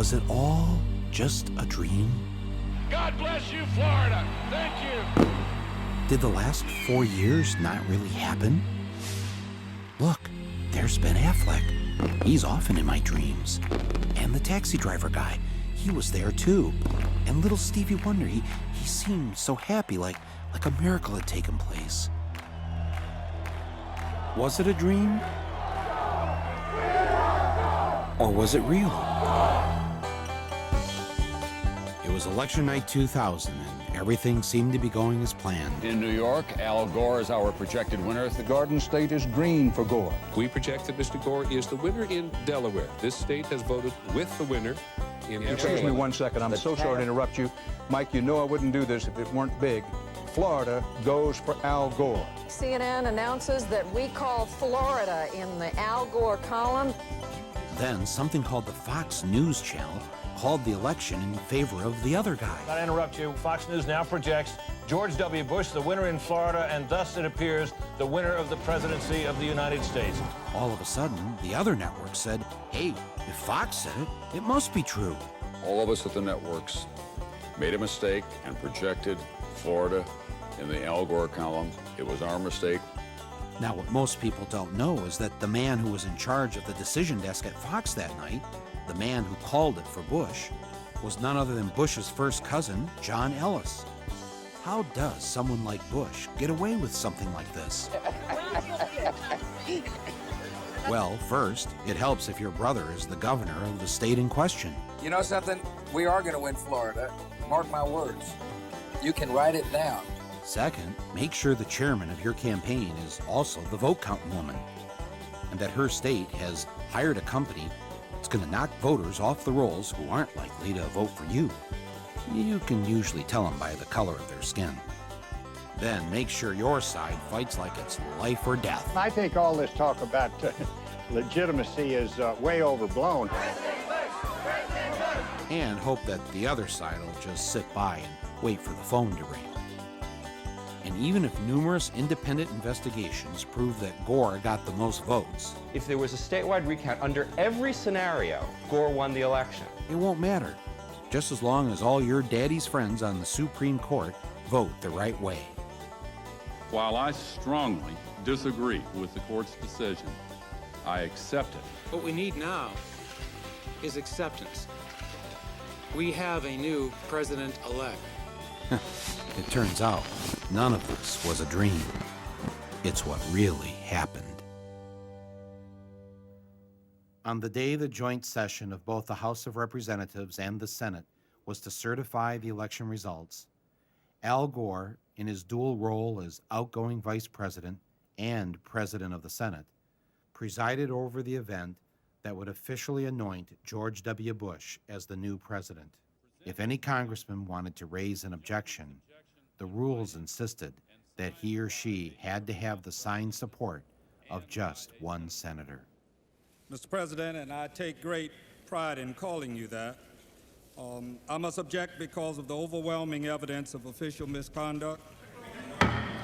Was it all just a dream? God bless you, Florida. Thank you. Did the last 4 years not really happen? Look, there's Ben Affleck. He's often in my dreams. And the taxi driver guy, he was there too. And little Stevie Wonder, he seemed so happy, like a miracle had taken place. Was it a dream? Or was it real? It was election night 2000, and everything seemed to be going as planned. In New York, Al Gore is our projected winner. The Garden State is green for Gore. We project that Mr. Gore is the winner in Delaware. This state has voted with the winner in Excuse me 1 second. I'm so sorry to interrupt you. Mike, you know I wouldn't do this if it weren't big. Florida goes for Al Gore. CNN announces that we call Florida in the Al Gore column. Then something called the Fox News Channel called the election in favor of the other guy. Not to interrupt you, Fox News now projects George W. Bush the winner in Florida, and thus it appears the winner of the presidency of the United States. All of a sudden, the other network said, hey, if Fox said it, it must be true. All of us at the networks made a mistake and projected Florida in the Al Gore column. It was our mistake. Now, what most people don't know is that the man who was in charge of the decision desk at Fox that night, the man who called it for Bush, was none other than Bush's first cousin, John Ellis. How does someone like Bush get away with something like this? Well, first, it helps if your brother is the governor of the state in question. You know something? We are going to win Florida. Mark my words. You can write it down. Second, make sure the chairman of your campaign is also the vote counting woman, and that her state has hired a company that's going to knock voters off the rolls who aren't likely to vote for you. You can usually tell them by the color of their skin. Then make sure your side fights like it's life or death. I think all this talk about legitimacy is way overblown. And hope that the other side will just sit by and wait for the phone to ring. And even if numerous independent investigations prove that Gore got the most votes, if there was a statewide recount under every scenario, Gore won the election. It won't matter, just as long as all your daddy's friends on the Supreme Court vote the right way. While I strongly disagree with the court's decision, I accept it. What we need now is acceptance. We have a new president-elect. It turns out none of this was a dream. It's what really happened. On the day the joint session of both the House of Representatives and the Senate was to certify the election results, Al Gore, in his dual role as outgoing vice president and president of the Senate, presided over the event that would officially anoint George W. Bush as the new president. If any congressman wanted to raise an objection, the rules insisted that he or she had to have the signed support of just one senator. Mr. President, and I take great pride in calling you that, I must object because of the overwhelming evidence of official misconduct,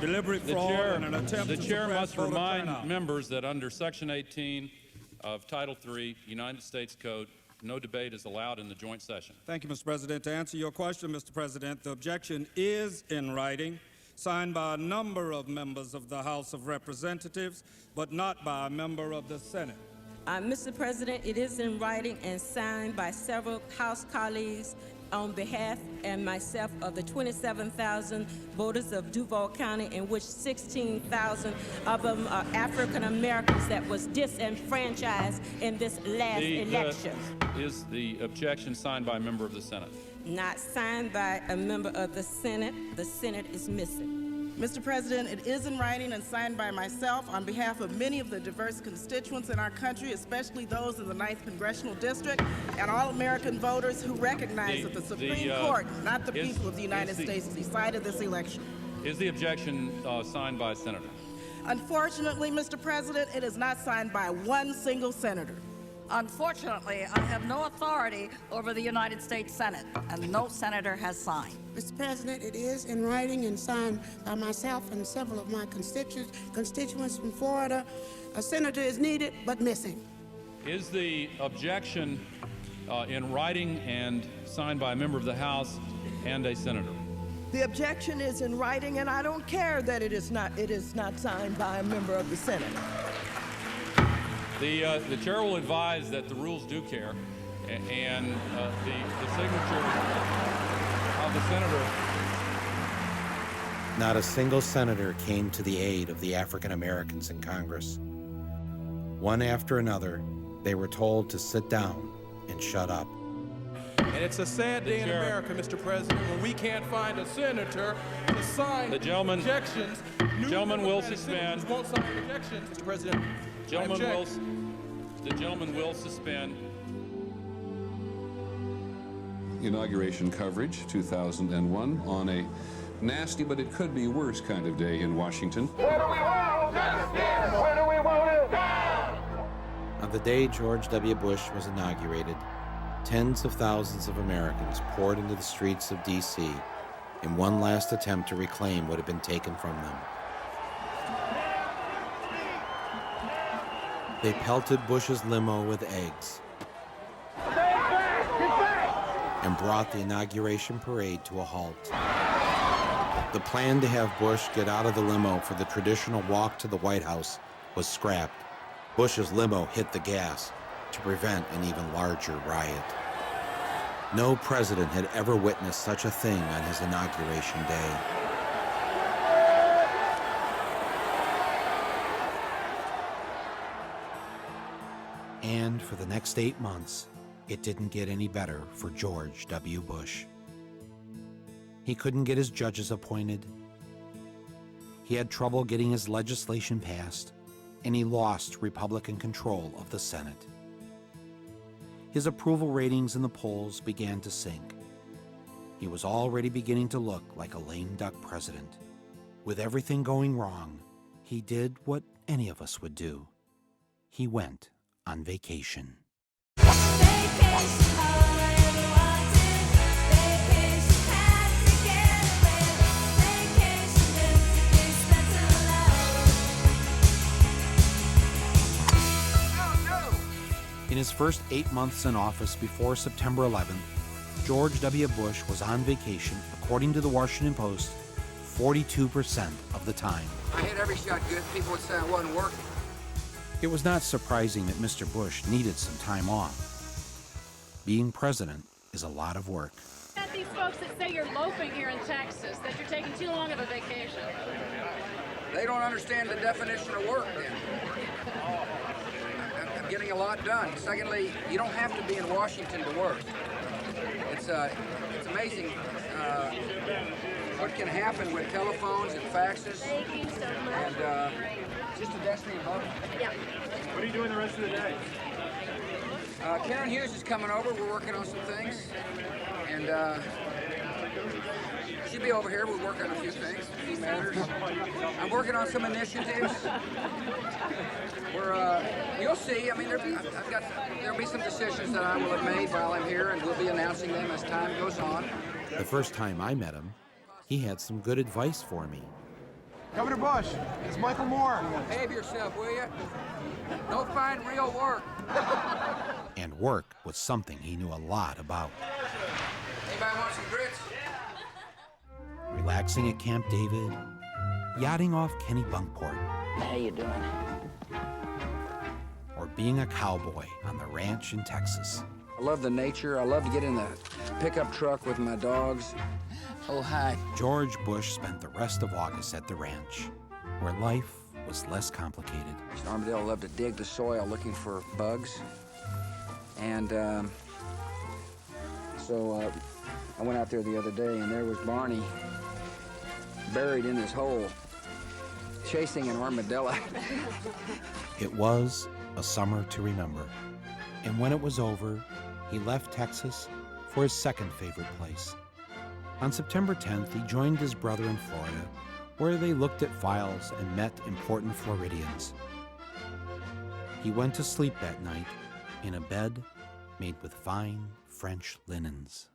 deliberate fraud, and an attempt to suppress voter turnout. The chair must remind members that under Section 18 of Title III, United States Code, no debate is allowed in the joint session. Thank you, Mr. President. To answer your question, Mr. President, the objection is in writing, signed by a number of members of the House of Representatives, but not by a member of the Senate. Mr. President, it is in writing and signed by several House colleagues on behalf and myself of the 27,000 voters of Duval County, in which 16,000 of them are African Americans that was disenfranchised in this last election. Is the objection signed by a member of the Senate? Not signed by a member of the Senate. The Senate is missing. Mr. President, it is in writing and signed by myself on behalf of many of the diverse constituents in our country, especially those in the 9th Congressional District, and all American voters who recognize that the Supreme Court, not the people of the United States, decided this election. Is the objection signed by a senator? Unfortunately, Mr. President, it is not signed by one single senator. Unfortunately, I have no authority over the United States Senate, and no senator has signed. Mr. President, it is in writing and signed by myself and several of my constituents from Florida. A senator is needed, but missing. Is the objection in writing and signed by a member of the House and a senator. The objection is in writing, and I don't care that it is not signed by a member of the Senate. The chair will advise that the rules do care, and the signature of the senator. Not a single senator came to the aid of the African Americans in Congress. One after another, they were told to sit down and shut up. And it's a sad day in America, Mr. President, when we can't find a senator to sign objections. The gentleman will suspend. Won't sign objections, Mr. President. The gentleman will suspend. Inauguration coverage, 2001, on a nasty but it could be worse kind of day in Washington. Where do we want justice? Where do we want it? Down! On the day George W. Bush was inaugurated, tens of thousands of Americans poured into the streets of D.C. in one last attempt to reclaim what had been taken from them. They pelted Bush's limo with eggs and brought the inauguration parade to a halt. The plan to have Bush get out of the limo for the traditional walk to the White House was scrapped. Bush's limo hit the gas to prevent an even larger riot. No president had ever witnessed such a thing on his inauguration day. And for the next 8 months, it didn't get any better for George W. Bush. He couldn't get his judges appointed. He had trouble getting his legislation passed, and he lost Republican control of the Senate. His approval ratings in the polls began to sink. He was already beginning to look like a lame duck president. With everything going wrong, he did what any of us would do. He went on vacation. In his first 8 months in office before September 11th, George W. Bush was on vacation, according to the Washington Post, 42% of the time. I hit every shot good. People would say I wasn't working. It was not surprising that Mr. Bush needed some time off. Being president is a lot of work. At these folks that say you're loafing here in Texas, that you're taking too long of a vacation. They don't understand the definition of work then. I'm getting a lot done. Secondly, you don't have to be in Washington to work. It's amazing what can happen with telephones and faxes. Thank you so much. And just a destiny of Yeah. What are you doing the rest of the day? Karen Hughes is coming over. We're working on some things. And she'll be over here. We're working on a few things, a few matters. I'm working on some initiatives. You'll see. I mean, there'll be some decisions that I will have made while I'm here, and we'll be announcing them as time goes on. The first time I met him, he had some good advice for me. Governor Bush, it's Michael Moore. Behave yourself, will you? Don't find real work. And work was something he knew a lot about. Anybody want some grits? Relaxing at Camp David, yachting off Kennebunkport. How you doing? Or being a cowboy on the ranch in Texas. I love the nature. I love to get in the pickup truck with my dogs. Oh, hi. George Bush spent the rest of August at the ranch, where life was less complicated. Armadillo loved to dig the soil looking for bugs. And so I went out there the other day, and there was Barney buried in his hole, chasing an armadillo. It was a summer to remember. And when it was over, he left Texas for his second favorite place. On September 10th, he joined his brother in Florida, where they looked at files and met important Floridians. He went to sleep that night in a bed made with fine French linens.